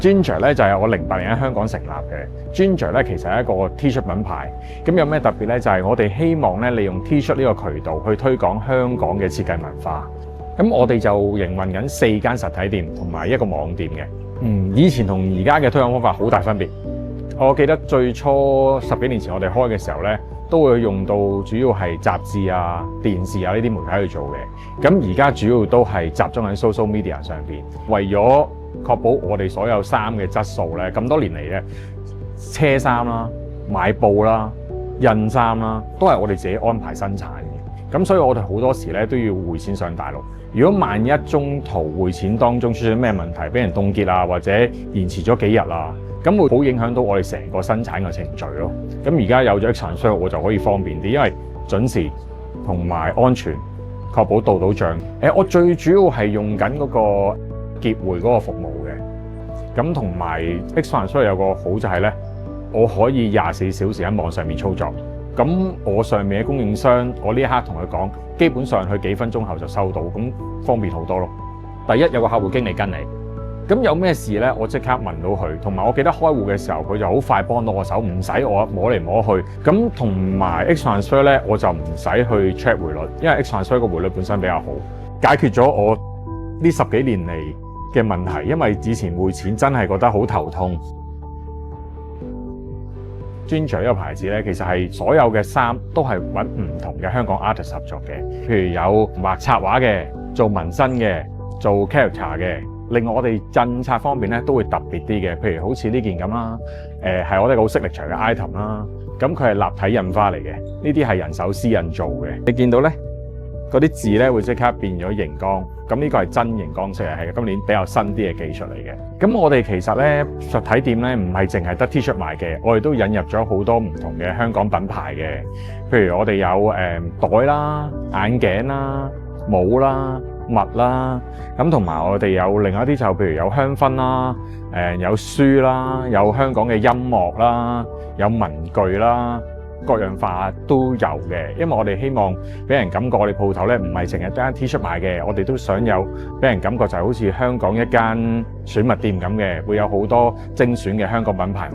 Ginger 咧就係我08年喺香港成立嘅。Ginger 咧其實係一個 T-shirt 品牌，咁有咩特別咧？就係我哋希望咧利用 T-shirt 呢個渠道去推廣香港嘅設計文化。咁我哋就營運緊4間實體店同埋一個網店嘅。以前同而家嘅推廣方法好大分別。我記得最初10幾年前我哋開嘅時候咧，都會用到主要係雜誌啊、電視啊呢啲媒體去做嘅。咁而家主要都係集中喺 social media 上邊，為咗確保我哋所有衫嘅質素咧，咁多年嚟咧，車衫啦、買布啦、印衫啦，都係我哋自己安排生產嘅。咁所以我哋好多時咧都要匯錢上大陸。如果萬一中途匯錢當中出咗咩問題，俾人凍結啊，或者延遲咗幾日啊，咁會好影響到我哋成個生產嘅程序咯。咁而家有咗 X-Transfer，我就可以方便啲，因為準時同埋安全，確保到帳。我最主要係用緊嗰個結匯嗰個服務嘅。咁同埋 X-Transfer 有個好就係咧，我可以24小時喺網上面操作。咁我上面嘅供應商，我呢一刻同佢講，基本上佢幾分鐘後就收到，咁方便好多咯。第一有個客戶經理跟你，咁有咩事咧，我即刻問到佢。同埋我記得開戶嘅時候，佢就好快幫到我手，唔使我摸嚟摸去。咁同埋 X-Transfer 咧，我就唔使去 check 匯率，因為 X-Transfer 個匯率本身比較好，解決咗我呢10幾年嚟嘅問題。因為以前匯錢真係覺得好頭痛。Ginger 呢個牌子咧，其實係所有嘅衫都係揾唔同嘅香港 artist 合作嘅，譬如有畫插畫嘅、做紋身嘅、做 character 嘅。另外我哋印刷方面咧都會特別啲嘅，譬如好似呢件咁啦，係我哋好signature嘅 item 啦。咁佢係立體印花嚟嘅，呢啲係人手絲印做嘅。你見到咧嗰啲字咧會即刻變咗熒光，咁呢個係真熒光色，係今年比較新啲嘅技術嚟嘅。咁我哋其實咧實體店咧唔係淨係得 T-shirt 賣嘅，我哋都引入咗好多唔同嘅香港品牌嘅，譬如我哋有袋啦、眼鏡啦、帽啦、襪啦，咁同埋我哋有另外一啲就譬如有香薰啦、有書啦、有香港嘅音樂啦、有文具啦。各樣化都有嘅，因為我哋希望俾人感覺我哋鋪頭咧唔係淨係得間 T-shirt 賣嘅，我哋都想有俾人感覺就係好似香港一間選物店咁嘅，會有好多精選嘅香港品牌。